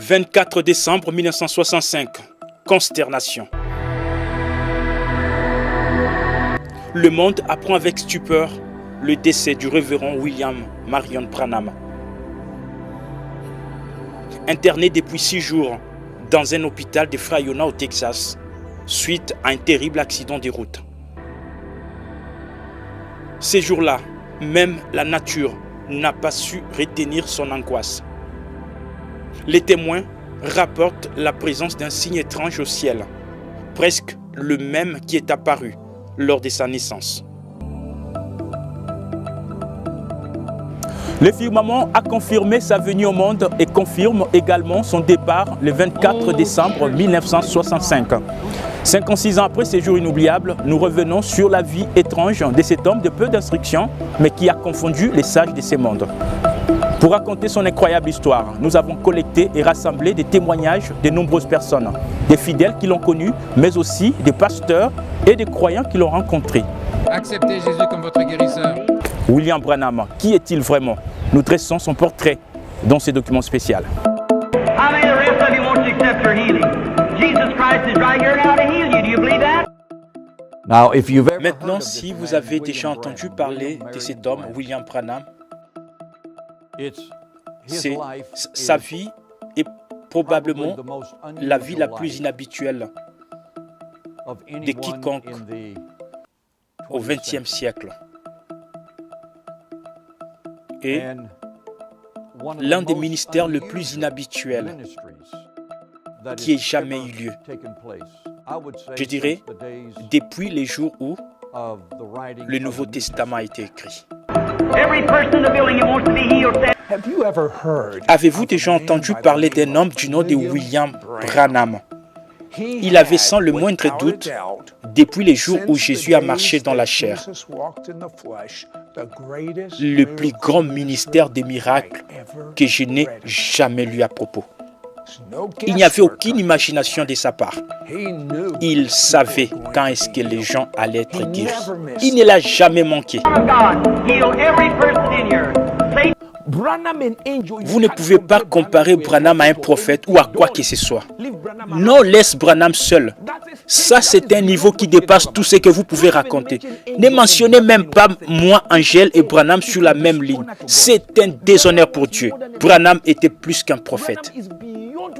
24 décembre 1965. Consternation. Le monde apprend avec stupeur le décès du révérend William Marion Branham. Interné depuis 6 jours dans un hôpital de Frayona au Texas, suite à un terrible accident de route. Ces jours-là, même la nature n'a pas su retenir son angoisse. Les témoins rapportent la présence d'un signe étrange au ciel, presque le même qui est apparu lors de sa naissance. Le firmament a confirmé sa venue au monde et confirme également son départ le 24 décembre 1965. 56 ans après ces jours inoubliables, nous revenons sur la vie étrange de cet homme de peu d'instruction, mais qui a confondu les sages de ces mondes. Pour raconter son incroyable histoire, nous avons collecté et rassemblé des témoignages de nombreuses personnes, des fidèles qui l'ont connu, mais aussi des pasteurs et des croyants qui l'ont rencontré. Acceptez Jésus comme votre guérisseur. William Branham, qui est-il vraiment? Nous dressons son portrait dans ce document spécial. Maintenant, si vous avez déjà entendu parler de cet homme, William Branham, sa vie est probablement la vie la plus inhabituelle de quiconque au XXe siècle. Et l'un des ministères le plus inhabituels qui ait jamais eu lieu. Je dirais, depuis les jours où le Nouveau Testament a été écrit. Avez-vous déjà entendu parler d'un homme du nom de William Branham? Il avait sans le moindre doute, depuis les jours où Jésus a marché dans la chair, le plus grand ministère des miracles que je n'ai jamais lu à propos. Il n'y avait aucune imagination de sa part. Il savait quand est-ce que les gens allaient être guéris. Il ne l'a jamais manqué. Vous ne pouvez pas comparer Branham à un prophète ou à quoi que ce soit. Non, laisse Branham seul. Ça, c'est un niveau qui dépasse tout ce que vous pouvez raconter. Ne mentionnez même pas moi, Angèle et Branham sur la même ligne. C'est un déshonneur pour Dieu. Branham était plus qu'un prophète.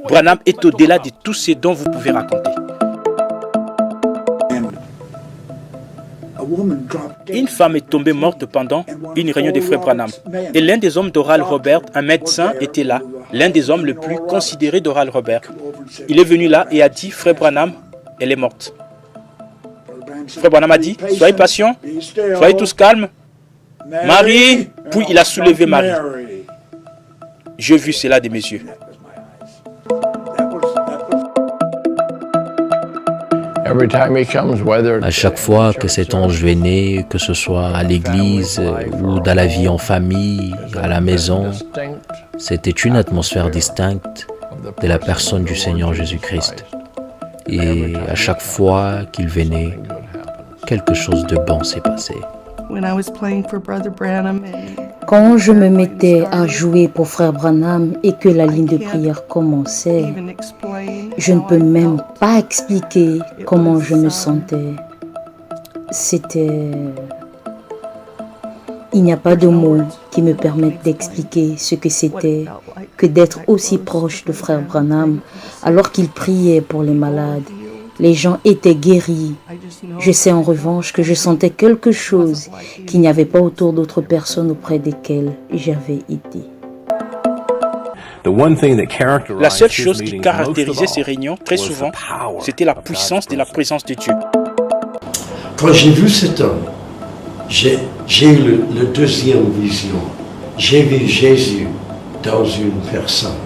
Branham est au-delà de tout ce dont vous pouvez raconter. Une femme est tombée morte pendant une réunion des frères Branham. Et l'un des hommes d'Oral Robert, un médecin, était là. L'un des hommes les plus considérés d'Oral Robert. Il est venu là et a dit, frère Branham, elle est morte. Frère Branham a dit, soyez patients, soyez tous calmes. Marie, puis il a soulevé Marie. J'ai vu cela de mes yeux. À chaque fois que cet ange venait, que ce soit à l'église ou dans la vie en famille, à la maison, c'était une atmosphère distincte de la personne du Seigneur Jésus-Christ. Et à chaque fois qu'il venait, quelque chose de bon s'est passé. Quand je me mettais à jouer pour Frère Branham et que la ligne de prière commençait, je ne peux même pas expliquer comment je me sentais. Il n'y a pas de mots qui me permettent d'expliquer ce que c'était que d'être aussi proche de Frère Branham alors qu'il priait pour les malades. Les gens étaient guéris. Je sais en revanche que je sentais quelque chose qu'il n'y avait pas autour d'autres personnes auprès desquelles j'avais été. La seule chose qui caractérisait ces réunions, très souvent, c'était la puissance de la présence de Dieu. Quand j'ai vu cet homme, j'ai eu la deuxième vision. J'ai vu Jésus dans une personne.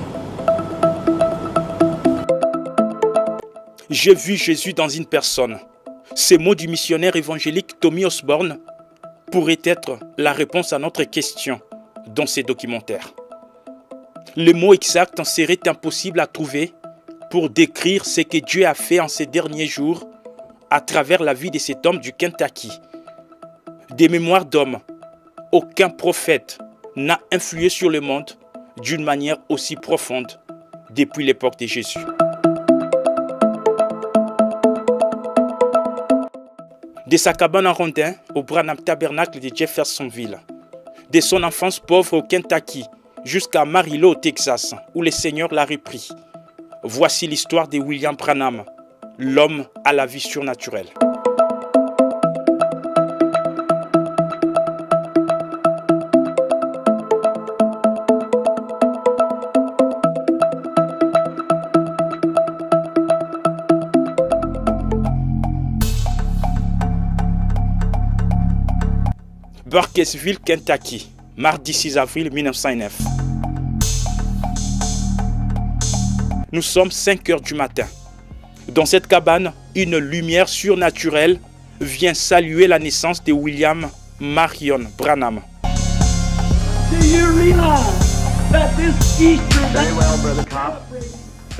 J'ai vu Jésus dans une personne. Ces mots du missionnaire évangélique Tommy Osborne pourraient être la réponse à notre question dans ces documentaires. Le mot exact en serait impossible à trouver pour décrire ce que Dieu a fait en ces derniers jours à travers la vie de cet homme du Kentucky. Des mémoires d'hommes, aucun prophète n'a influé sur le monde d'une manière aussi profonde depuis l'époque de Jésus. De sa cabane en rondin au Branham Tabernacle de Jeffersonville, de son enfance pauvre au Kentucky jusqu'à Amarillo au Texas, où le Seigneur l'a repris. Voici l'histoire de William Branham, l'homme à la vie surnaturelle. Burkesville, Kentucky, mardi 6 avril 1909. Nous sommes 5 heures du matin. Dans cette cabane, une lumière surnaturelle vient saluer la naissance de William Marion Branham.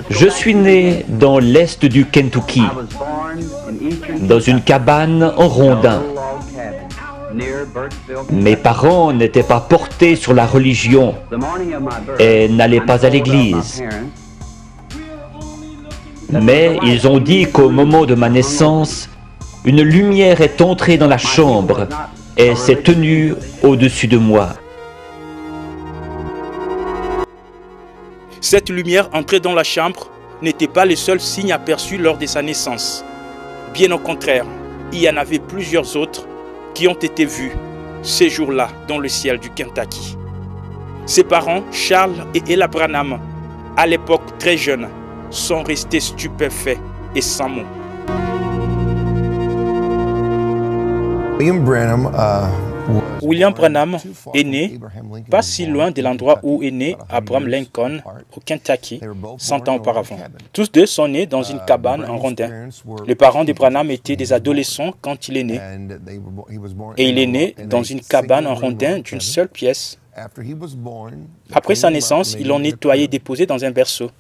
Je suis né dans l'est du Kentucky, dans une cabane en rondin. Mes parents n'étaient pas portés sur la religion et n'allaient pas à l'église. Mais ils ont dit qu'au moment de ma naissance, une lumière est entrée dans la chambre et s'est tenue au-dessus de moi. Cette lumière entrée dans la chambre n'était pas le seul signe aperçu lors de sa naissance. Bien au contraire, il y en avait plusieurs autres qui ont été vus ces jours-là dans le ciel du Kentucky. Ses parents, Charles et Ella Branham, à l'époque très jeunes, sont restés stupéfaits et sans mots. William Branham est né pas si loin de l'endroit où est né Abraham Lincoln, au Kentucky, 100 ans auparavant. Tous deux sont nés dans une cabane en rondin. Les parents de Branham étaient des adolescents quand il est né. Et il est né dans une cabane en rondin d'une seule pièce. Après sa naissance, ils l'ont nettoyé et déposé dans un berceau.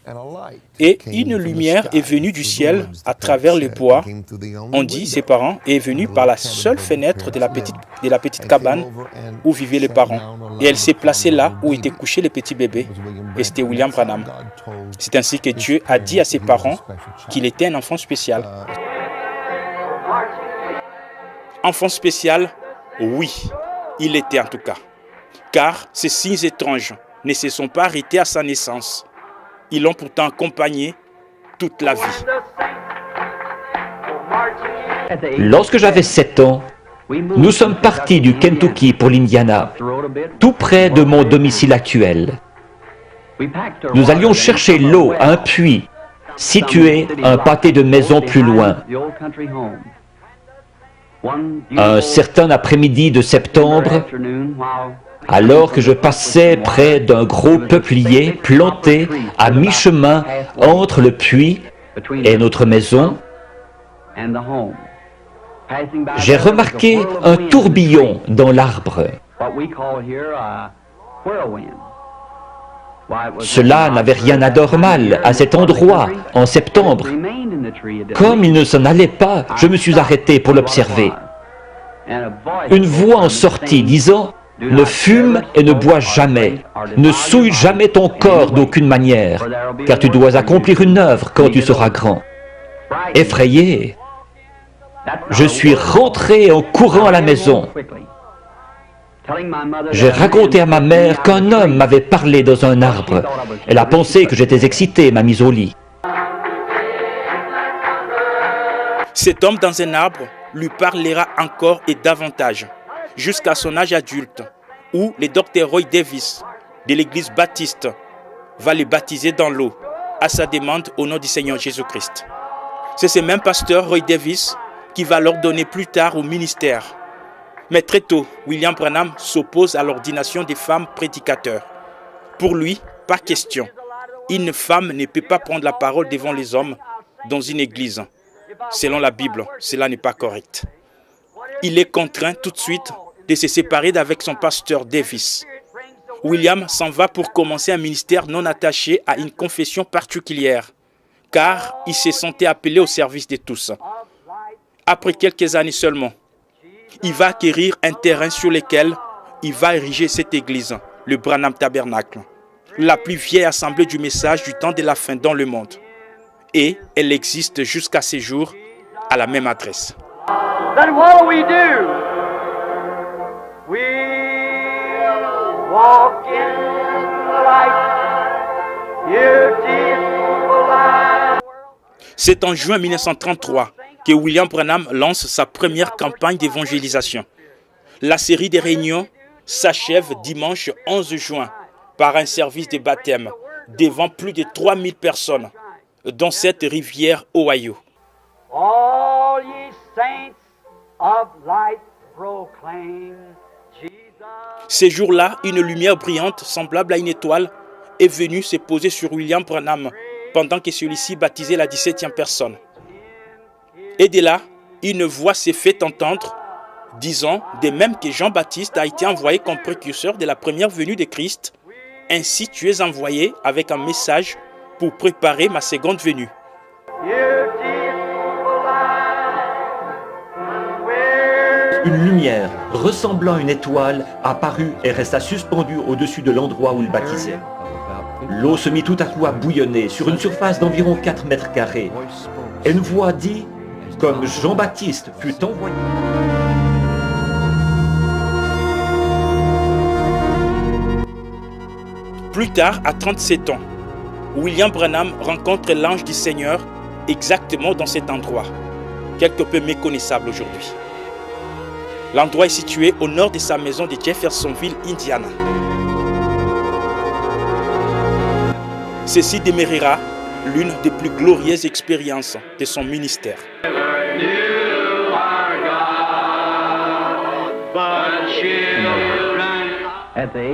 Et une lumière est venue du ciel à travers les bois, on dit, ses parents, et est venue par la seule fenêtre de la petite cabane où vivaient les parents. Et elle s'est placée là où étaient couchés les petits bébés. Et c'était William Branham. C'est ainsi que Dieu a dit à ses parents qu'il était un enfant spécial. Enfant spécial, oui, il était en tout cas. Car ces signes étranges ne se sont pas arrêtés à sa naissance. Ils l'ont pourtant accompagné toute la vie. Lorsque j'avais 7 ans, nous sommes partis du Kentucky pour l'Indiana, tout près de mon domicile actuel. Nous allions chercher l'eau à un puits situé un pâté de maisons plus loin. Un certain après-midi de septembre, alors que je passais près d'un gros peuplier planté à mi-chemin entre le puits et notre maison, j'ai remarqué un tourbillon dans l'arbre. Cela n'avait rien d'anormal à cet endroit en septembre. Comme il ne s'en allait pas, je me suis arrêté pour l'observer. Une voix en sortit disant: « Ne fume et ne bois jamais. Ne souille jamais ton corps d'aucune manière, car tu dois accomplir une œuvre quand tu seras grand. » Effrayé, je suis rentré en courant à la maison. J'ai raconté à ma mère qu'un homme m'avait parlé dans un arbre. Elle a pensé que j'étais excité et m'a mis au lit. Cet homme dans un arbre lui parlera encore et davantage, jusqu'à son âge adulte, où le docteur Roy Davis de l'église baptiste va le baptiser dans l'eau, à sa demande au nom du Seigneur Jésus-Christ. C'est ce même pasteur Roy Davis qui va l'ordonner plus tard au ministère. Mais très tôt, William Branham s'oppose à l'ordination des femmes prédicateurs. Pour lui, pas question. Une femme ne peut pas prendre la parole devant les hommes dans une église. Selon la Bible, cela n'est pas correct. Il est contraint tout de suite de se séparer d'avec son pasteur Davis. William s'en va pour commencer un ministère non attaché à une confession particulière, car il se sentait appelé au service de tous. Après quelques années seulement, il va acquérir un terrain sur lequel il va ériger cette église, le Branham Tabernacle. la plus vieille assemblée du message du temps de la fin dans le monde. Et elle existe jusqu'à ces jours à la même adresse. Then what do? We walk in the light, beautiful light. C'est en juin 1933 que William Branham lance sa première campagne d'évangélisation. La série des réunions s'achève dimanche 11 juin par un service de baptême devant plus de 3000 personnes, dont cette rivière Ohio. All ye saints of light proclaim Jesus. Ces jours-là, une lumière brillante, semblable à une étoile, est venue se poser sur William Branham pendant que celui-ci baptisait la 17e personne. Et de là, une voix s'est fait entendre, disant de même que Jean-Baptiste a été envoyé comme précurseur de la première venue de Christ, ainsi tu es envoyé avec un message pour préparer ma seconde venue. Une lumière ressemblant à une étoile apparut et resta suspendue au-dessus de l'endroit où il baptisait. L'eau se mit tout à coup à bouillonner sur une surface d'environ 4 mètres carrés. Et une voix dit, comme Jean-Baptiste fut envoyé. Plus tard, à 37 ans, William Branham rencontre l'ange du Seigneur exactement dans cet endroit, quelque peu méconnaissable aujourd'hui. L'endroit est situé au nord de sa maison de Jeffersonville, Indiana. Ceci demeurera l'une des plus glorieuses expériences de son ministère.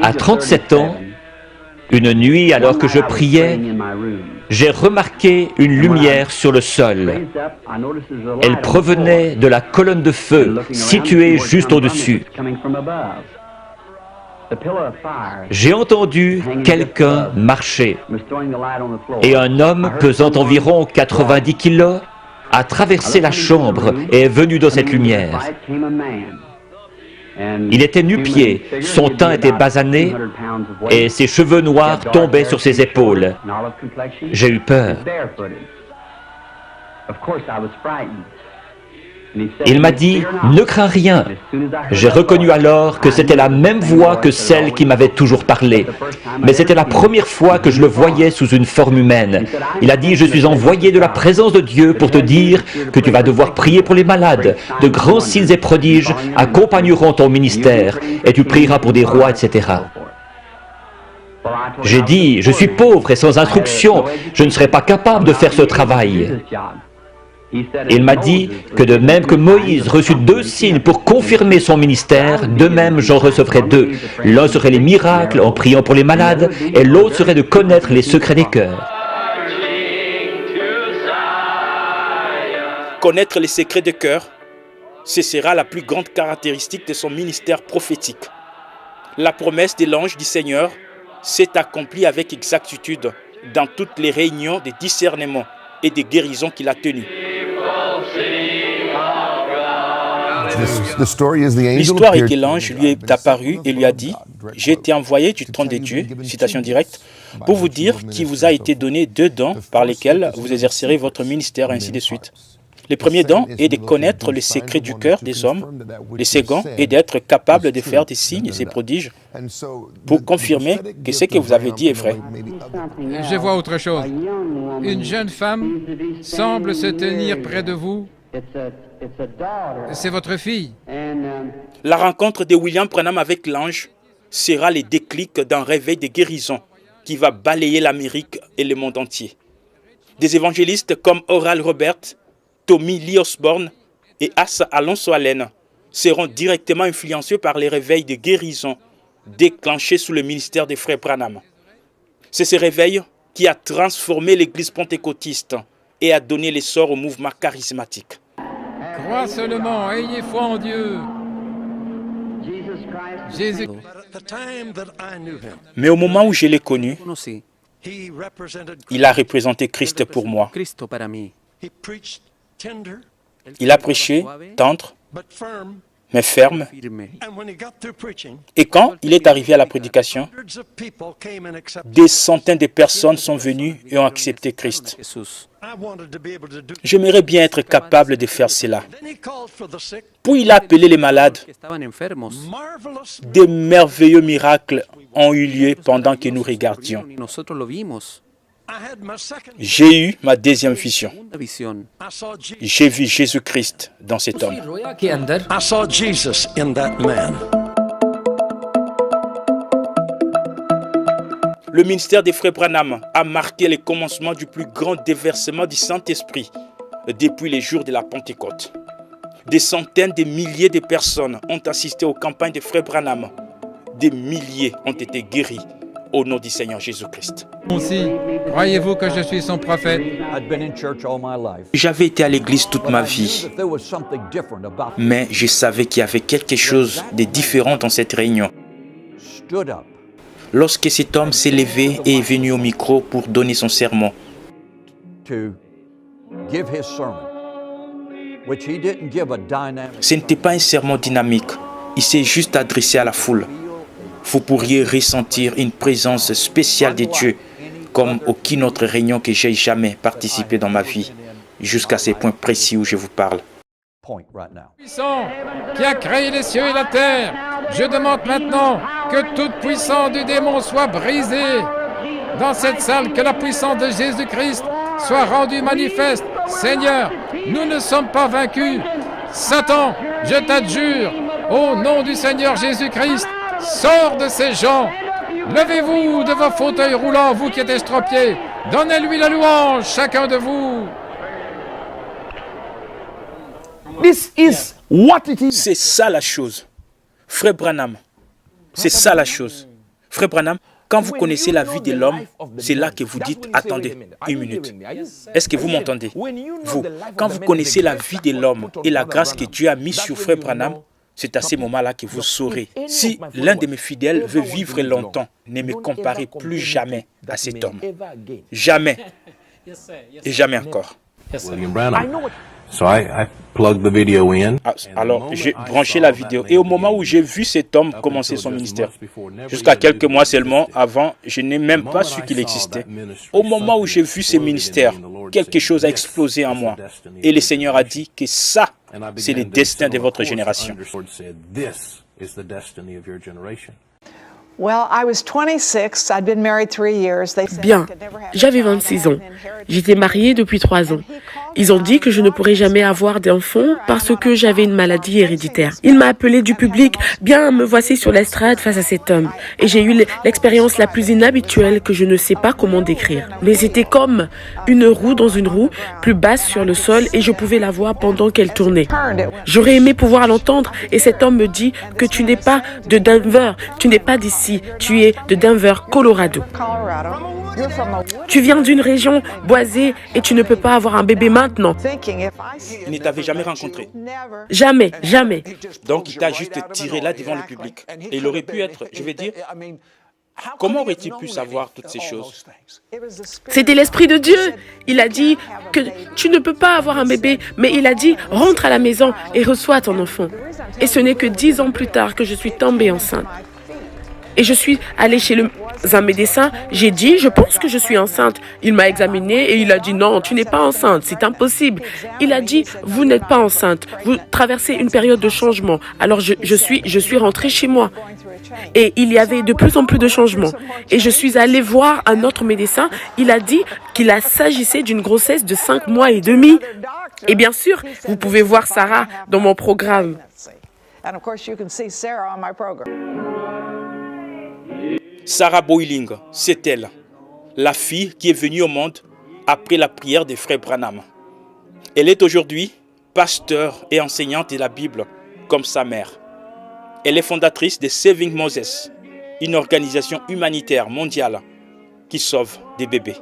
À 37 ans, une nuit alors que je priais, j'ai remarqué une lumière sur le sol. Elle provenait de la colonne de feu située juste au-dessus. J'ai entendu quelqu'un marcher et un homme pesant environ 90 kilos a traversé la chambre et est venu dans cette lumière. Il était nu-pied, son teint était basané et ses cheveux noirs tombaient sur ses épaules. J'ai eu peur. Il m'a dit « Ne crains rien ». J'ai reconnu alors que c'était la même voix que celle qui m'avait toujours parlé. Mais c'était la première fois que je le voyais sous une forme humaine. Il a dit « Je suis envoyé de la présence de Dieu pour te dire que tu vas devoir prier pour les malades. De grands signes et prodiges accompagneront ton ministère et tu prieras pour des rois, etc. » J'ai dit « Je suis pauvre et sans instruction. Je ne serai pas capable de faire ce travail. » Il m'a dit que de même que Moïse reçut 2 signes pour confirmer son ministère, de même j'en recevrai 2. L'un serait les miracles en priant pour les malades et l'autre serait de connaître les secrets des cœurs. Connaître les secrets de cœur, ce sera la plus grande caractéristique de son ministère prophétique. La promesse de l'ange du Seigneur s'est accomplie avec exactitude dans toutes les réunions de discernement et de guérison qu'il a tenues. L'histoire est que l'ange lui est apparu et lui a dit « J'ai été envoyé du trône de Dieu, citation directe, pour vous dire qu'il vous a été donné 2 dons par lesquels vous exercerez votre ministère, et ainsi de suite. Le premier don est de connaître les secrets du cœur des hommes. Le second est d'être capable de faire des signes et prodiges pour confirmer que ce que vous avez dit est vrai. » Je vois autre chose. Une jeune femme semble se tenir près de vous. C'est votre fille. La rencontre de William Branham avec l'ange sera le déclic d'un réveil de guérison qui va balayer l'Amérique et le monde entier. Des évangélistes comme Oral Roberts, Tommy Lee Osborne et Asa Alonso Allen seront directement influencés par les réveils de guérison déclenchés sous le ministère des frères Branham. C'est ce réveil qui a transformé l'église pentecôtiste et a donné l'essor au mouvement charismatique. Crois seulement, ayez foi en Dieu. Jésus. Mais au moment où je l'ai connu, il a représenté Christ pour moi. Il a prêché tendre, mais ferme. Et quand il est arrivé à la prédication, des centaines de personnes sont venues et ont accepté Christ. J'aimerais bien être capable de faire cela. Puis il a appelé les malades. Des merveilleux miracles ont eu lieu pendant que nous regardions. J'ai eu ma deuxième vision. J'ai vu Jésus-Christ dans cet homme. I saw Jesus in that man. Le ministère des frères Branham a marqué le commencement du plus grand déversement du Saint-Esprit depuis les jours de la Pentecôte. Des centaines de milliers de personnes ont assisté aux campagnes des frères Branham. Des milliers ont été guéris au nom du Seigneur Jésus-Christ. Aussi, croyez-vous que je suis son prophète? J'avais été à l'église toute ma vie, mais je savais qu'il y avait quelque chose de différent dans cette réunion. Lorsque cet homme s'est levé et est venu au micro pour donner son sermon, ce n'était pas un sermon dynamique, il s'est juste adressé à la foule. Vous pourriez ressentir une présence spéciale de Dieu comme aucune autre réunion que j'ai jamais participé dans ma vie, jusqu'à ces points précis où je vous parle. Puissant, qui a créé les cieux et la terre, je demande maintenant que toute puissance du démon soit brisée. Dans cette salle, que la puissance de Jésus-Christ soit rendue manifeste. Seigneur, nous ne sommes pas vaincus. Satan, je t'adjure, au nom du Seigneur Jésus-Christ, sors de ces gens. Levez-vous de vos fauteuils roulants, vous qui êtes estropiés. Donnez-lui la louange, chacun de vous. C'est ça la chose. Frère Branham, c'est ça la chose. Frère Branham, quand vous connaissez la vie de l'homme, c'est là que vous dites, attendez, une minute. Est-ce que vous m'entendez? Vous, quand vous connaissez la vie de l'homme et la grâce que Dieu a mise sur Frère Branham, c'est à ce moment-là que vous saurez. Si l'un de mes fidèles veut vivre longtemps, ne me comparez plus jamais à cet homme. Jamais. Et jamais encore. William Branham. So I plugged the video in. Alors, j'ai branché la vidéo. Et au moment où j'ai vu cet homme commencer son ministère, jusqu'à quelques mois seulement avant, je n'ai même pas su qu'il existait. Au moment où j'ai vu ce ministère, quelque chose a explosé en moi. Et le Seigneur a dit que ça, c'est le destin de votre génération. Bien, j'avais 26 ans. J'étais mariée depuis 3 ans. Ils ont dit que je ne pourrais jamais avoir d'enfant parce que j'avais une maladie héréditaire. Il m'a appelé du public. Bien, me voici sur l'estrade face à cet homme. Et j'ai eu l'expérience la plus inhabituelle que je ne sais pas comment décrire. Mais c'était comme une roue dans une roue, plus basse sur le sol, et je pouvais la voir pendant qu'elle tournait. J'aurais aimé pouvoir l'entendre, et cet homme me dit que tu n'es pas de Denver, tu n'es pas d'ici, tu es de Denver, Colorado. Tu viens d'une région boisée et tu ne peux pas avoir un bébé maintenant. Il ne t'avait jamais rencontré. Jamais, jamais. Donc il t'a juste tiré là devant le public. Et il aurait pu être, je vais dire, comment aurait-il pu savoir toutes ces choses? C'était l'Esprit de Dieu. Il a dit que tu ne peux pas avoir un bébé, mais il a dit rentre à la maison et reçois ton enfant. Et ce n'est que 10 ans plus tard que je suis tombée enceinte. Et je suis allée chez un médecin, j'ai dit, je pense que je suis enceinte. Il m'a examinée et il a dit, non, tu n'es pas enceinte, c'est impossible. Il a dit, vous n'êtes pas enceinte, vous traversez une période de changement. Alors je suis rentrée chez moi. Et il y avait de plus en plus de changements. Et je suis allée voir un autre médecin, il a dit qu'il s'agissait d'une grossesse de 5 mois et demi. Et bien sûr, vous pouvez voir Sarah dans mon programme. Sarah Boiling, c'est elle, la fille qui est venue au monde après la prière des frères Branham. Elle est aujourd'hui pasteur et enseignante de la Bible comme sa mère. Elle est fondatrice de Saving Moses, une organisation humanitaire mondiale qui sauve des bébés.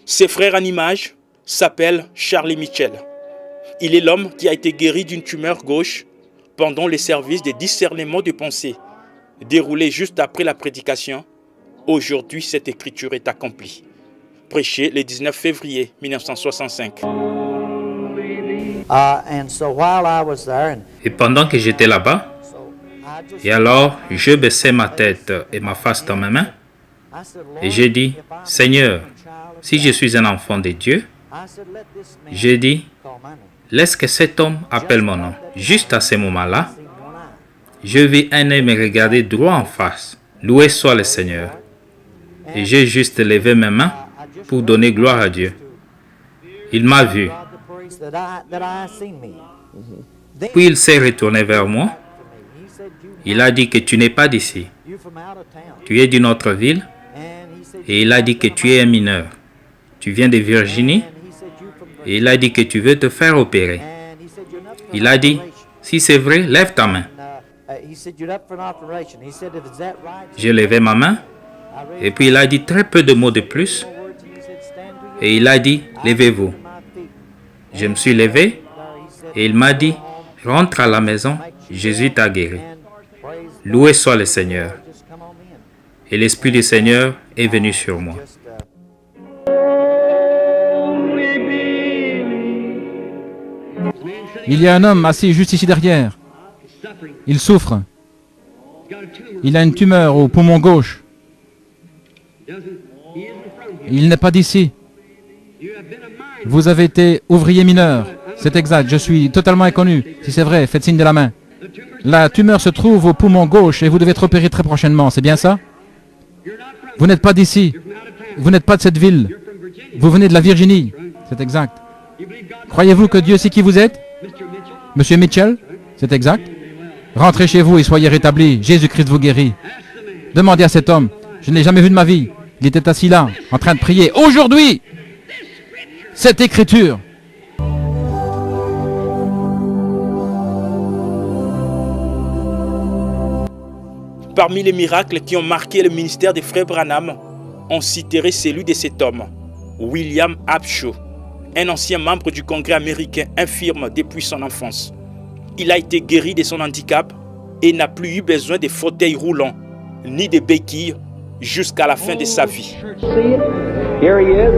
Ses frères en image s'appellent Charlie Mitchell. Il est l'homme qui a été guéri d'une tumeur gauche pendant les services de discernement de pensée, déroulé juste après la prédication. Aujourd'hui, cette écriture est accomplie. prêché le 19 février 1965. Et pendant que j'étais là-bas, et alors je baissais ma tête et ma face dans mes mains, et j'ai dit, Seigneur, si je suis un enfant de Dieu, j'ai dit, laisse que cet homme appelle mon nom. Juste à ce moment-là, je vis un homme me regarder droit en face. Loué soit le Seigneur. Et j'ai juste levé mes mains pour donner gloire à Dieu. Il m'a vu. Puis il s'est retourné vers moi. Il a dit que tu n'es pas d'ici. Tu es d'une autre ville. Et il a dit que tu es un mineur. Tu viens de Virginie. Et il a dit que tu veux te faire opérer. Il a dit, si c'est vrai, lève ta main. J'ai levé ma main. Et puis il a dit très peu de mots de plus. Et il a dit, levez-vous. Je me suis levé. Et il m'a dit, rentre à la maison, Jésus t'a guéri. Loué soit le Seigneur. Et l'Esprit du Seigneur est venu sur moi. Il y a un homme assis juste ici derrière. Il souffre. Il a une tumeur au poumon gauche. Il n'est pas d'ici. Vous avez été ouvrier mineur. C'est exact, je suis totalement inconnu. Si c'est vrai, faites signe de la main. La tumeur se trouve au poumon gauche et vous devez être opéré très prochainement, c'est bien ça? Vous n'êtes pas d'ici. Vous n'êtes pas de cette ville. Vous venez de la Virginie. C'est exact. Croyez-vous que Dieu sait qui vous êtes? Monsieur Mitchell? C'est exact. Rentrez chez vous et soyez rétablis. Jésus-Christ vous guérit. Demandez à cet homme. Je ne l'ai jamais vu de ma vie. Il était assis là, en train de prier. Aujourd'hui, cette écriture. Parmi les miracles qui ont marqué le ministère des frères Branham, on citerait celui de cet homme, William Upshaw, un ancien membre du Congrès américain infirme depuis son enfance. Il a été guéri de son handicap et n'a plus eu besoin de fauteuils roulants, ni de béquilles, jusqu'à la fin de sa vie. Here he is,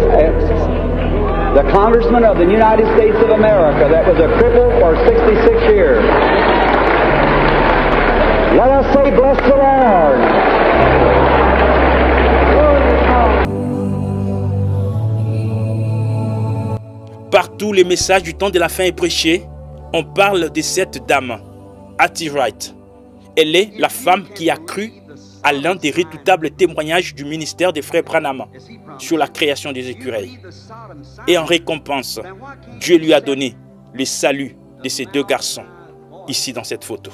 the Congressman of the United States of America that was a cripple for 66 years. Let us say, bless the Lord. Partout, les messages du temps de la fin est prêché. On parle de cette dame, Hattie Wright. Elle est la femme qui a cru à l'un des redoutables témoignages du ministère des frères Branham sur la création des écureuils. Et en récompense, Dieu lui a donné le salut de ces deux garçons, ici dans cette photo.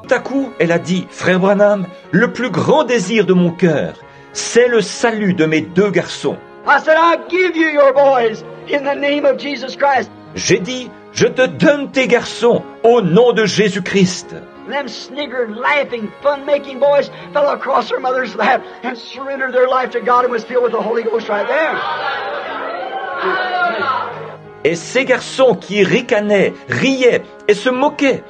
Tout à coup, elle a dit, Frère Branham, le plus grand désir de mon cœur, c'est le salut de mes deux garçons. I said, I give you your boys in the name of Jesus Christ. J'ai dit, je te donne tes garçons au nom de Jésus-Christ. Them sniggered, laughing, fun-making boys fell across their mother's lap and surrendered their life to God and was filled with the Holy Ghost right there. Et ces garçons qui ricanaient, riaient et se moquaient,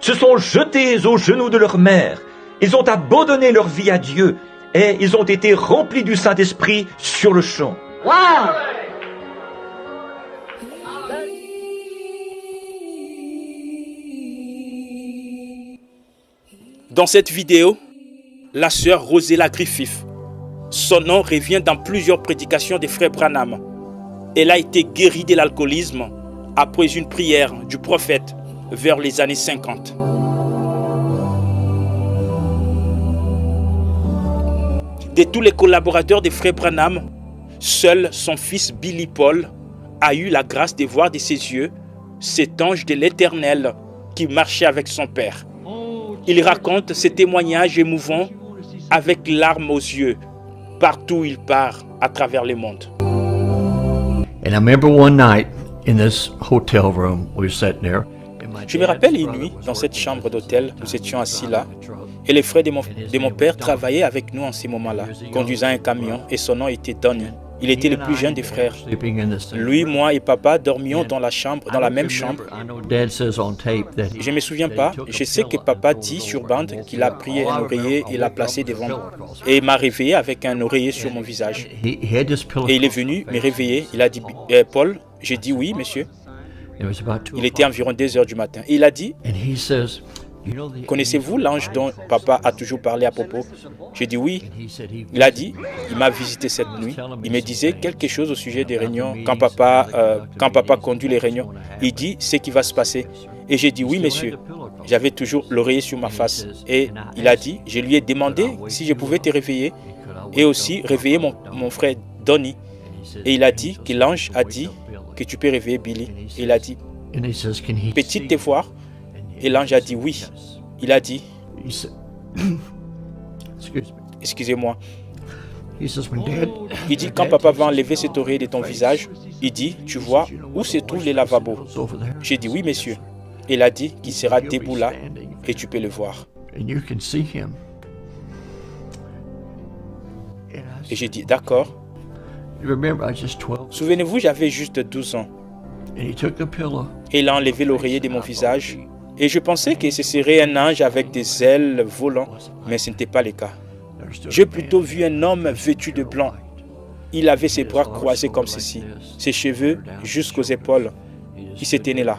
se sont jetés aux genoux de leur mère. Ils ont abandonné leur vie à Dieu et ils ont été remplis du Saint-Esprit sur le champ. Wow! Dans cette vidéo, la sœur Rosella Griffith, son nom revient dans plusieurs prédications des frères Branham. Elle a été guérie de l'alcoolisme après une prière du prophète vers les années 50. De tous les collaborateurs des frères Branham, seul son fils Billy Paul a eu la grâce de voir de ses yeux cet ange de l'Éternel qui marchait avec son père. Il raconte ces témoignages émouvants avec larmes aux yeux, partout où il part à travers le monde. And I remember one night in this hotel room, we were sitting there. Je me rappelle une nuit, dans cette chambre d'hôtel, nous étions assis là, et les frères de mon père travaillaient avec nous en ces moments-là, conduisant un camion, et son nom était Donnie. Il était le plus jeune des frères. Lui, moi et papa dormions dans la même chambre. Je ne me souviens pas. Je sais que papa dit sur bande qu'il a pris un oreiller et l'a placé devant moi. Et m'a réveillé avec un oreiller sur mon visage. Et il est venu me réveiller. Il a dit, Paul, j'ai dit oui, monsieur. Il était environ 2 heures du matin. Et il a dit, connaissez-vous l'ange dont papa a toujours parlé à propos? J'ai dit oui. Il a dit, il m'a visité cette nuit. Il me disait quelque chose au sujet des réunions. Quand papa conduit les réunions, il dit ce qui va se passer. Et j'ai dit oui, monsieur. J'avais toujours l'oreiller sur ma face. Et il a dit, je lui ai demandé si je pouvais te réveiller et aussi réveiller mon frère Donny. Et il a dit que l'ange a dit que tu peux réveiller Billy. Et il a dit, petite te voir. Et l'ange a dit oui. Il a dit, excusez-moi. Il dit, quand papa va enlever cet oreiller de ton visage, il dit, tu vois où se trouvent les lavabos? J'ai dit oui, monsieur. Il a dit qu'il sera debout là et tu peux le voir. Et j'ai dit, d'accord. Souvenez-vous, j'avais juste 12 ans. Et il a enlevé l'oreiller de mon visage. Et je pensais que ce serait un ange avec des ailes volant, mais ce n'était pas le cas. J'ai plutôt vu un homme vêtu de blanc. Il avait ses bras croisés comme ceci, ses cheveux jusqu'aux épaules. Il se tenait là.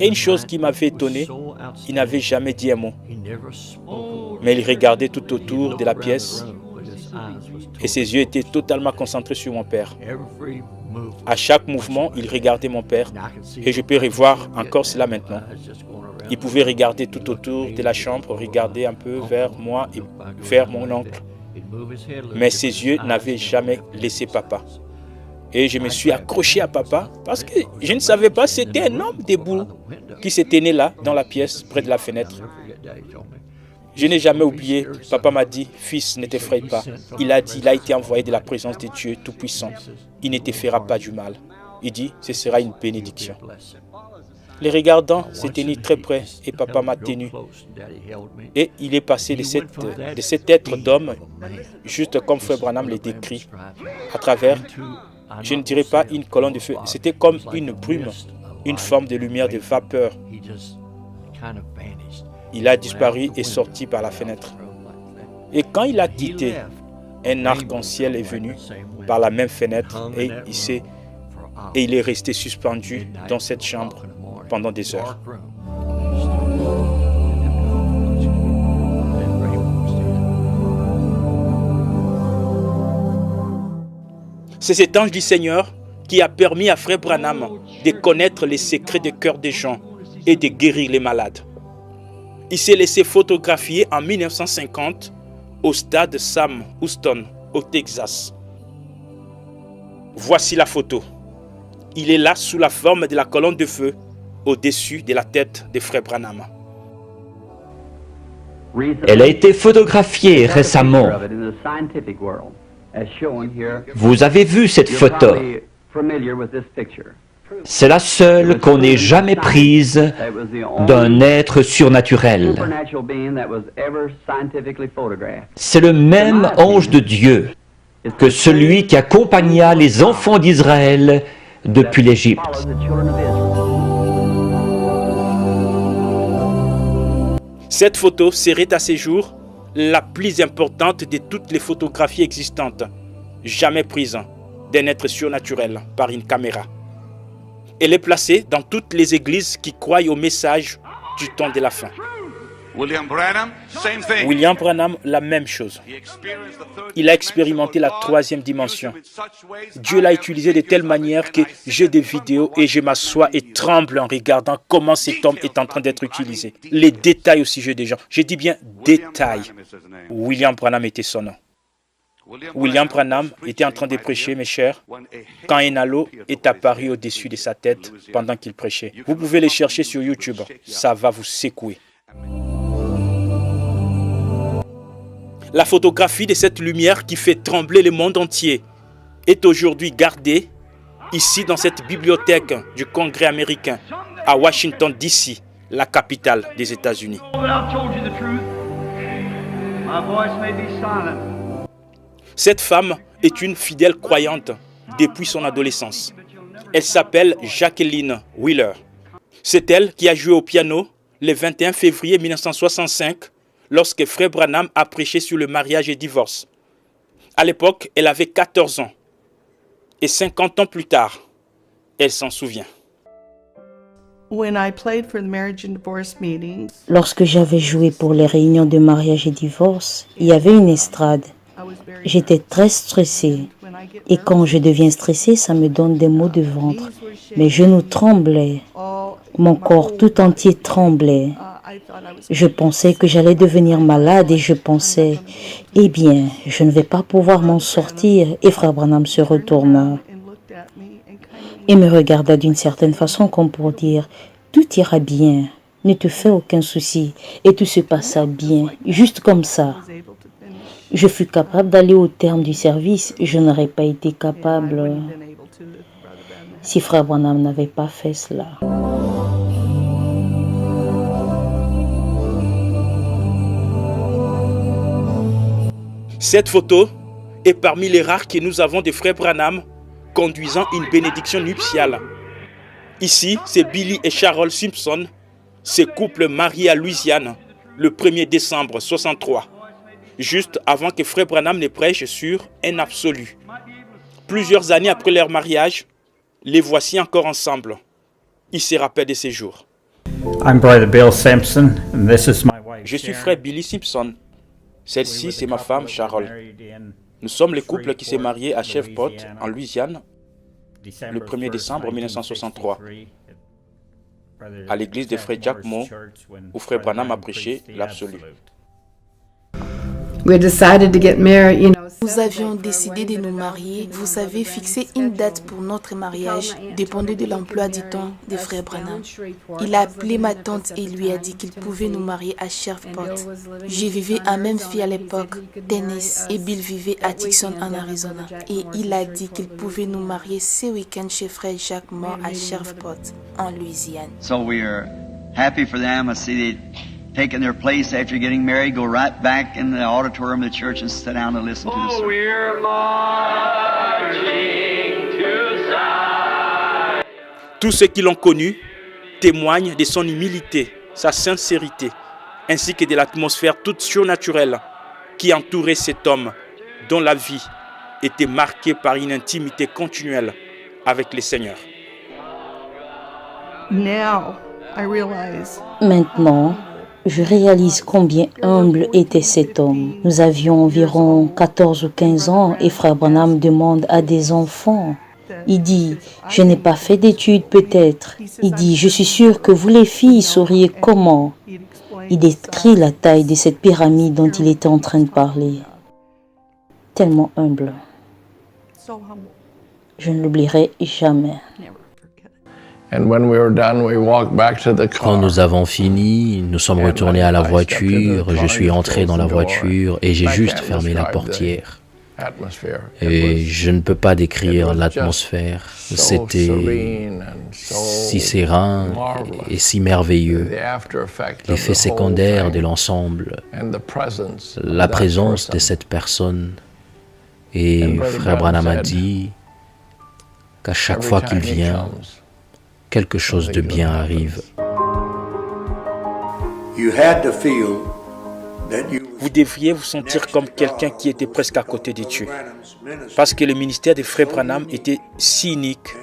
Et une chose qui m'avait étonné, il n'avait jamais dit un mot. Mais il regardait tout autour de la pièce et ses yeux étaient totalement concentrés sur mon père. À chaque mouvement, il regardait mon père et je peux revoir encore cela maintenant. Il pouvait regarder tout autour de la chambre, regarder un peu vers moi et vers mon oncle. Mais ses yeux n'avaient jamais laissé papa. Et je me suis accroché à papa parce que je ne savais pas, c'était un homme debout qui se tenait là dans la pièce près de la fenêtre. Je n'ai jamais oublié, papa m'a dit, fils, ne t'effraie pas. Il a dit, il a été envoyé de la présence de Dieu Tout-Puissant. Il ne te fera pas du mal. Il dit, ce sera une bénédiction. Les regardant s'est tenu très près et papa m'a tenu. Et il est passé de cet être d'homme, juste comme Frère Branham le décrit, à travers, je ne dirais pas une colonne de feu, c'était comme une brume, une forme de lumière, de vapeur. Il a disparu et sorti par la fenêtre. Et quand il a quitté, un arc-en-ciel est venu par la même fenêtre et il est resté suspendu dans cette chambre pendant des heures. C'est cet ange du Seigneur qui a permis à Frère Branham de connaître les secrets du cœur des gens et de guérir les malades. Il s'est laissé photographier en 1950 au stade Sam Houston, au Texas. Voici la photo. Il est là sous la forme de la colonne de feu au-dessus de la tête de Frère Branham. Elle a été photographiée récemment. Vous avez vu cette photo. C'est la seule qu'on ait jamais prise d'un être surnaturel. C'est le même ange de Dieu que celui qui accompagna les enfants d'Israël depuis l'Égypte. Cette photo serait à ce jour la plus importante de toutes les photographies existantes, jamais prises d'un être surnaturel par une caméra. Elle est placée dans toutes les églises qui croient au message du temps de la fin. William Branham, la même chose. Il a expérimenté la 3e dimension. Dieu l'a utilisé de telle manière que j'ai des vidéos et je m'assois et tremble en regardant comment cet homme est en train d'être utilisé. Les détails au sujet des gens. Je dis bien détails. William Branham était son nom. William Branham était en train de prêcher, mes chers, quand un halo est apparu au-dessus de sa tête pendant qu'il prêchait. Vous pouvez les chercher sur YouTube. Ça va vous secouer. La photographie de cette lumière qui fait trembler le monde entier est aujourd'hui gardée ici dans cette bibliothèque du Congrès américain à Washington, D.C., la capitale des États-Unis. Cette femme est une fidèle croyante depuis son adolescence. Elle s'appelle Jacqueline Wheeler. C'est elle qui a joué au piano le 21 février 1965 lorsque Frère Branham a prêché sur le mariage et divorce. À l'époque, elle avait 14 ans. Et 50 ans plus tard, elle s'en souvient. Lorsque j'avais joué pour les réunions de mariage et divorce, il y avait une estrade. J'étais très stressée. Et quand je deviens stressée, ça me donne des maux de ventre. Mes genoux tremblaient. Mon corps tout entier tremblait. Je pensais que j'allais devenir malade et je pensais, eh bien, je ne vais pas pouvoir m'en sortir. Et Frère Branham se retourna et me regarda d'une certaine façon comme pour dire, tout ira bien, ne te fais aucun souci. Et tout se passa bien, juste comme ça. Je fus capable d'aller au terme du service. Je n'aurais pas été capable si Frère Branham n'avait pas fait cela. Cette photo est parmi les rares que nous avons de Frère Branham conduisant une bénédiction nuptiale. Ici, c'est Billy et Charol Simpson, ce couple marié à Louisiane le 1er décembre 1963, juste avant que Frère Branham ne prêche sur un absolu. Plusieurs années après leur mariage, les voici encore ensemble. Ils se rappellent de ces jours. Je suis Frère Billy Simpson. Celle-ci, c'est ma femme, Charol. Nous sommes le couple qui s'est marié à Shreveport, en Louisiane, le 1er décembre 1963, à l'église de Frère Jack Moore, où Frère Branham a prêché l'absolu. Nous avions décidé de nous marier. Vous savez, fixer une date pour notre mariage dépendait de l'emploi du temps de Frère Branham. Il a appelé ma tante et lui a dit qu'il pouvait nous marier à Shreveport. Je vivais à Memphis à l'époque, Tennessee, et Bill vivait à Tucson en Arizona. Et il a dit qu'il pouvait nous marier ce week-end chez Frère Jacques Moore à Shreveport, en Louisiane. So we are happy for them. I see they taking their place after getting married, go right back in the auditorium of the church and sit down and listen to the sermon. We're marching to Zion. Tous ceux qui l'ont connu témoignent de son humilité, sa sincérité, ainsi que de l'atmosphère toute surnaturelle qui entourait cet homme dont la vie était marquée par une intimité continuelle avec le Seigneur. Maintenant, je réalise combien humble était cet homme. Nous avions environ 14 ou 15 ans et Frère Branham demande à des enfants. Il dit, je n'ai pas fait d'études peut-être. Il dit, je suis sûr que vous les filles sauriez comment. Il décrit la taille de cette pyramide dont il était en train de parler. Tellement humble. Je ne l'oublierai jamais. Quand nous avons fini, nous sommes retournés à la voiture, je suis entré dans la voiture et j'ai juste fermé la portière. Et je ne peux pas décrire l'atmosphère. C'était si serein et si merveilleux. L'effet secondaire de l'ensemble, la présence de cette personne. Et Frère Branham a dit qu'à chaque fois qu'il vient, quelque chose de bien arrive. Vous devriez vous sentir comme quelqu'un qui était presque à côté de Dieu. Parce que le ministère de Frère Branham était si unique.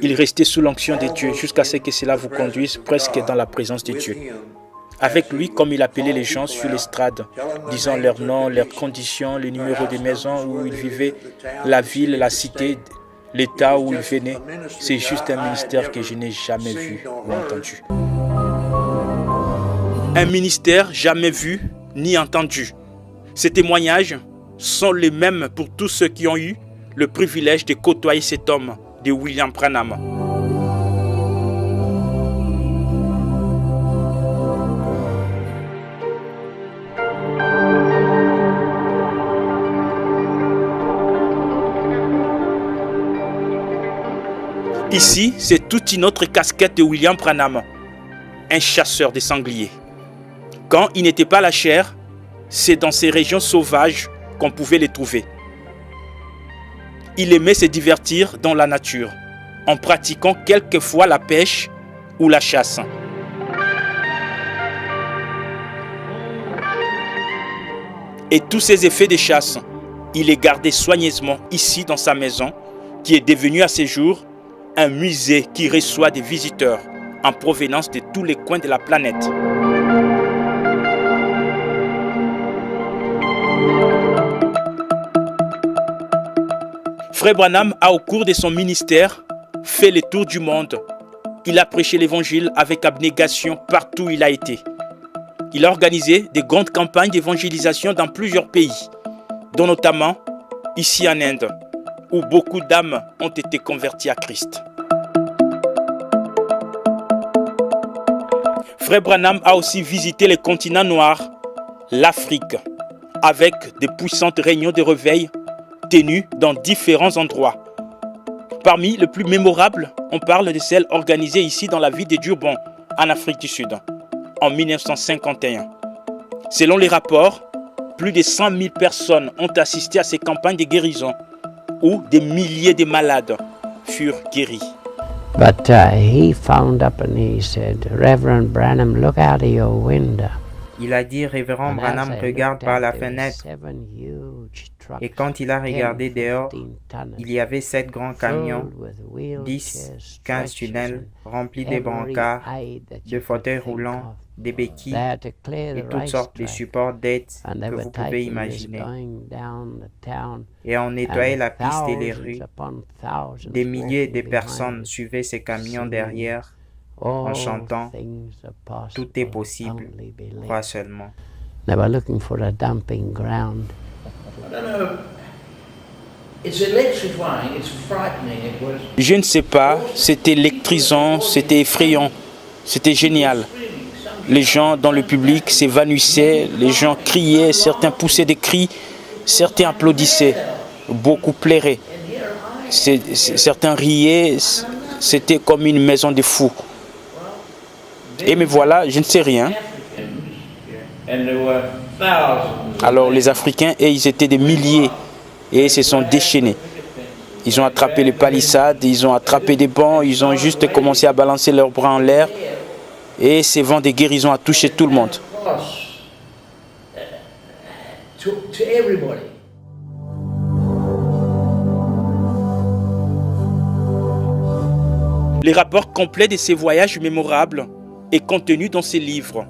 Il restait sous l'onction de Dieu jusqu'à ce que cela vous conduise presque dans la présence de Dieu. Avec lui, comme il appelait les gens sur l'estrade, disant leur nom, leurs conditions, le numéro de maison où ils vivaient, la ville, la cité, l'état où ils venaient. C'est juste un ministère que je n'ai jamais vu ou entendu. Un ministère jamais vu ni entendu. Ces témoignages sont les mêmes pour tous ceux qui ont eu le privilège de côtoyer cet homme, de William Branham. Ici, c'est toute une autre casquette de William Branham, un chasseur de sangliers. Quand il n'était pas à la chaire, c'est dans ces régions sauvages qu'on pouvait les trouver. Il aimait se divertir dans la nature, en pratiquant quelquefois la pêche ou la chasse. Et tous ces effets de chasse, il les gardait soigneusement ici dans sa maison, qui est devenue à ces jours un musée qui reçoit des visiteurs en provenance de tous les coins de la planète. Frère Branham a, au cours de son ministère, fait le tour du monde. Il a prêché l'évangile avec abnégation partout où il a été. Il a organisé de grandes campagnes d'évangélisation dans plusieurs pays, dont notamment ici en Inde, où beaucoup d'âmes ont été converties à Christ. Frère Branham a aussi visité le continent noir, l'Afrique, avec de puissantes réunions de réveil tenues dans différents endroits. Parmi les plus mémorables, on parle de celles organisées ici dans la ville de Durban, en Afrique du Sud, en 1951. Selon les rapports, plus de 100 000 personnes ont assisté à ces campagnes de guérison, où des milliers de malades furent guéris. But he found up and he said, Reverend Branham, look out of your window. Il a dit, Révérend Branham, regarde par la fenêtre. Et quand il a regardé dehors, il y avait 7 grands camions, 10, 15 tunnels remplis de brancards, de fauteuils roulants, des béquilles et toutes sortes de supports d'aide que vous pouvez imaginer. Et on nettoyait la piste et les rues. Des milliers de personnes suivaient ces camions derrière en chantant « Tout est possible, crois seulement ». Je ne sais pas, c'était électrisant, c'était effrayant, c'était génial. Les gens dans le public s'évanouissaient, les gens criaient, certains poussaient des cris, certains applaudissaient, beaucoup pleuraient. Certains riaient, c'était comme une maison de fous. Et me voilà, je ne sais rien. Alors les Africains, ils étaient des milliers et ils se sont déchaînés. Ils ont attrapé les palissades, ils ont attrapé des bancs, ils ont juste commencé à balancer leurs bras en l'air. Et ces vents de guérison a touché tout le monde. Les rapports complets de ces voyages mémorables est contenu dans ces livres.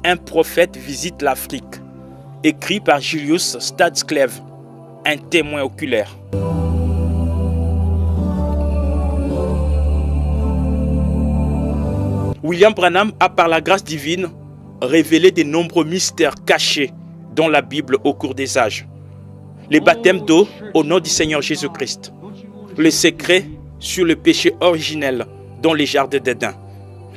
Un prophète visite l'Afrique, écrit par Julius Stadscleve, un témoin oculaire. William Branham a, par la grâce divine, révélé de nombreux mystères cachés dans la Bible au cours des âges. Les baptêmes d'eau au nom du Seigneur Jésus-Christ. Les secrets sur le péché originel dans les jardins d'Éden.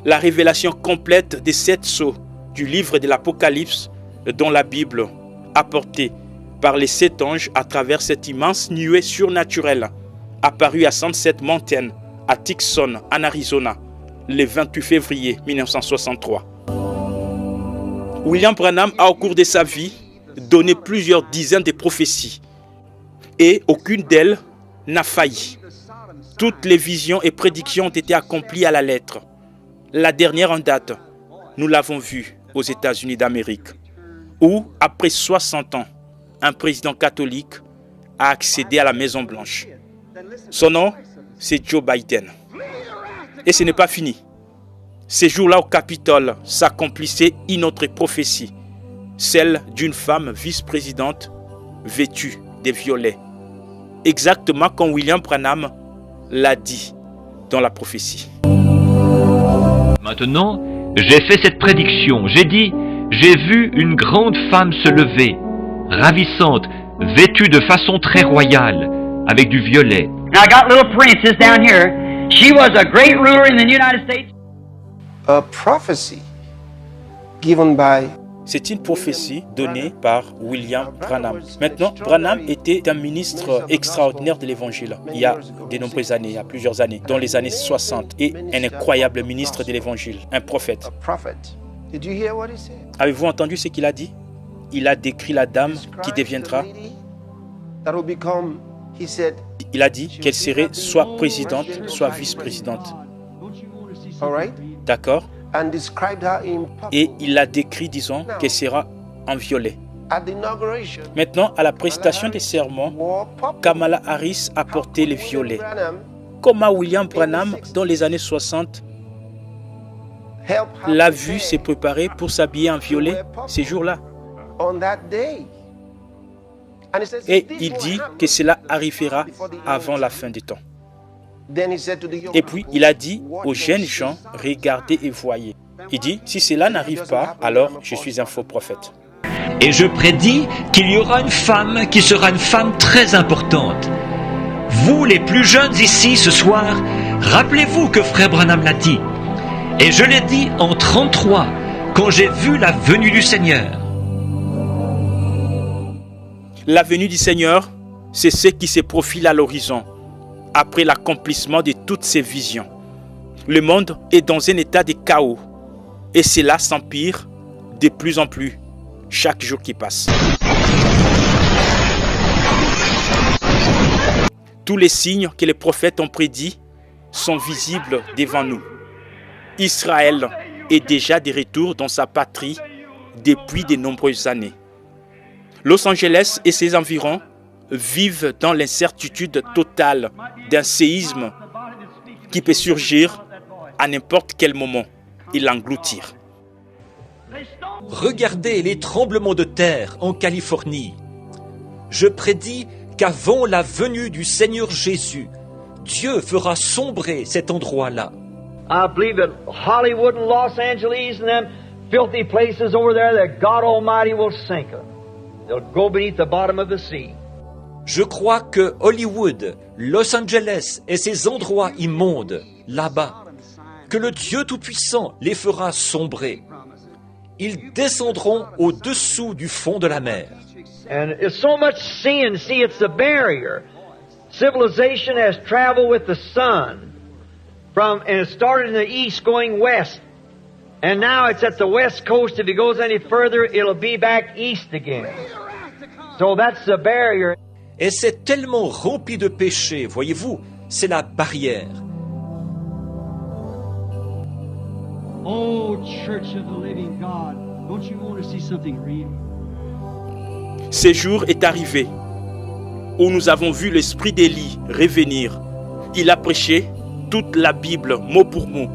La révélation complète des 7 sceaux du livre de l'Apocalypse dans la Bible, apportée par les 7 anges à travers cette immense nuée surnaturelle, apparue à Sunset Mountain, à Tucson, en Arizona, le 28 février 1963. William Branham a, au cours de sa vie, donné plusieurs dizaines de prophéties, et aucune d'elles n'a failli. Toutes les visions et prédictions ont été accomplies à la lettre. La dernière en date, nous l'avons vue aux États-Unis d'Amérique, où, après 60 ans, un président catholique a accédé à la Maison-Blanche. Son nom, c'est Joe Biden. Et ce n'est pas fini. Ces jours-là au Capitole s'accomplissait une autre prophétie, celle d'une femme vice-présidente vêtue de violet. Exactement comme William Branham l'a dit dans la prophétie. Maintenant, j'ai fait cette prédiction. J'ai dit, j'ai vu une grande femme se lever, ravissante, vêtue de façon très royale, avec du violet. Now I got little princess down here. She was a great ruler in the United States. A prophecy given by. C'est une prophétie donnée par William Branham. Maintenant, Branham était un ministre extraordinaire de l'Évangile il y a de nombreuses années, il y a plusieurs années, dans les années 60, et un incroyable ministre de l'Évangile, un prophète. Avez-vous entendu ce qu'il a dit? il a décrit la dame qui deviendra. Il a dit qu'elle serait soit présidente, soit vice-présidente. D'accord? Et il a décrit, disons, qu'elle sera en violet. Maintenant, à la prestation des sermons, Kamala Harris a porté les violets. Comment William Branham, dans les années 60, l'a vu se préparer pour s'habiller en violet ces jours-là. Et il dit que cela arrivera avant la fin des temps. Et puis, il a dit aux jeunes gens, regardez et voyez. Il dit, si cela n'arrive pas, alors je suis un faux prophète. Et je prédis qu'il y aura une femme qui sera une femme très importante. Vous, les plus jeunes ici ce soir, rappelez-vous que Frère Branham l'a dit. Et je l'ai dit en 1933, quand j'ai vu la venue du Seigneur. La venue du Seigneur, c'est ce qui se profile à l'horizon, après l'accomplissement de toutes ces visions. Le monde est dans un état de chaos, et cela s'empire de plus en plus, chaque jour qui passe. Tous les signes que les prophètes ont prédits sont visibles devant nous. Israël est déjà de retour dans sa patrie depuis de nombreuses années. Los Angeles et ses environs vivent dans l'incertitude totale d'un séisme qui peut surgir à n'importe quel moment et l'engloutir. Regardez les tremblements de terre en Californie. Je prédis qu'avant la venue du Seigneur Jésus, Dieu fera sombrer cet endroit-là. I believe that Hollywood and Los Angeles and them filthy places over there, that God Almighty will sink them. They'll go beneath the bottom of the sea. Je crois que Hollywood, Los Angeles et ces endroits immondes, là-bas, que le Dieu Tout-Puissant les fera sombrer. Ils descendront au-dessous du fond de la mer. And it's so much sin. See, it's the barrier. Civilization has traveled with the sun. And it started in the east going west. And now it's at the west coast. If it goes any further, it'll be back east again. So that's the barrier. Et c'est tellement rempli de péchés, voyez-vous, c'est la barrière. Oh, Church of the Living God, don't you want to see something real? Ce jour est arrivé où nous avons vu l'esprit d'Élie revenir. Il a prêché toute la Bible, mot pour mot,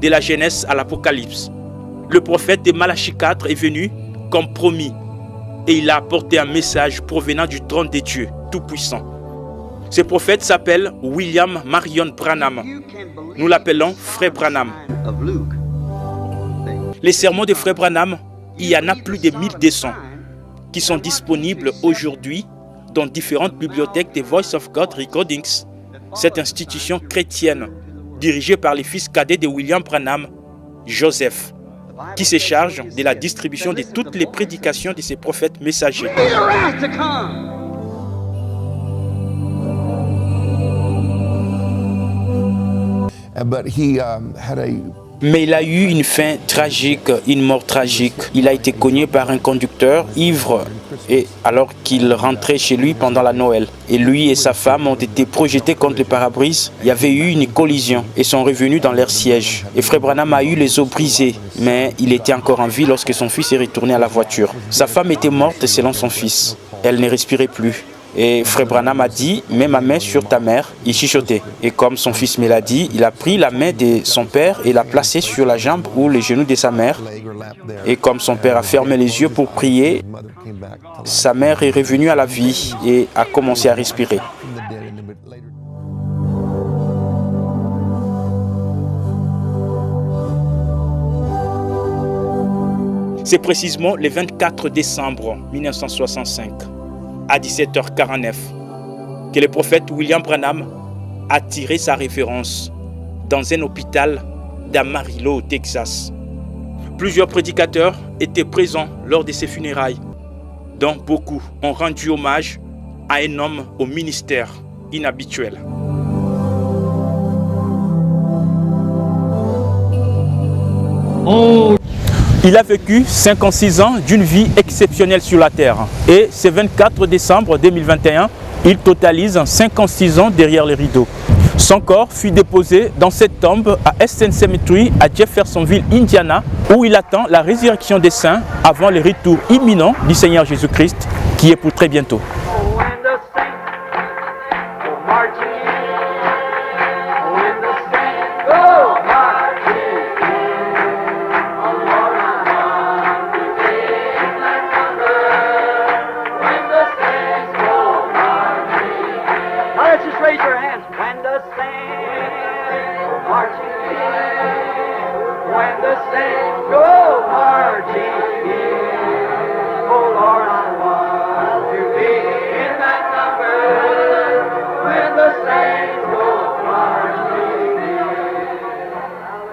de la Genèse à l'Apocalypse. Le prophète de Malachie 4 est venu comme promis et il a apporté un message provenant du trône de Dieu Tout-Puissant. Ce prophète s'appelle William Marion Branham. Nous l'appelons Frère Branham. Les sermons de Frère Branham, il y en a plus de 1200 qui sont disponibles aujourd'hui dans différentes bibliothèques des Voice of God Recordings, cette institution chrétienne dirigée par les fils cadets de William Branham, Joseph, qui se charge de la distribution de toutes les prédications de ces prophètes messagers. Mais il a eu une fin tragique, une mort tragique. Il a été cogné par un conducteur ivre et alors qu'il rentrait chez lui pendant la Noël. Et lui et sa femme ont été projetés contre le pare-brise. Il y avait eu une collision et sont revenus dans leur siège. Et Frère Branham a eu les os brisés, mais il était encore en vie lorsque son fils est retourné à la voiture. Sa femme était morte selon son fils. Elle ne respirait plus. Et Frère Branham a dit, mets ma main sur ta mère. Il chuchotait. Et comme son fils me l'a dit, il a pris la main de son père et l'a placée sur la jambe ou les genoux de sa mère. Et comme son père a fermé les yeux pour prier, sa mère est revenue à la vie et a commencé à respirer. C'est précisément le 24 décembre 1965. À 17h49, que le prophète William Branham a tiré sa référence dans un hôpital d'Amarillo, au Texas. Plusieurs prédicateurs étaient présents lors de ses funérailles, dont beaucoup ont rendu hommage à un homme au ministère inhabituel. Il a vécu 56 ans d'une vie exceptionnelle sur la terre. Et ce 24 décembre 2021, il totalise 56 ans derrière les rideaux. Son corps fut déposé dans cette tombe à Eastern Cemetery à Jeffersonville, Indiana, où il attend la résurrection des saints avant le retour imminent du Seigneur Jésus-Christ, qui est pour très bientôt.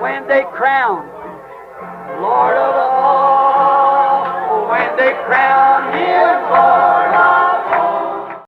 When they crown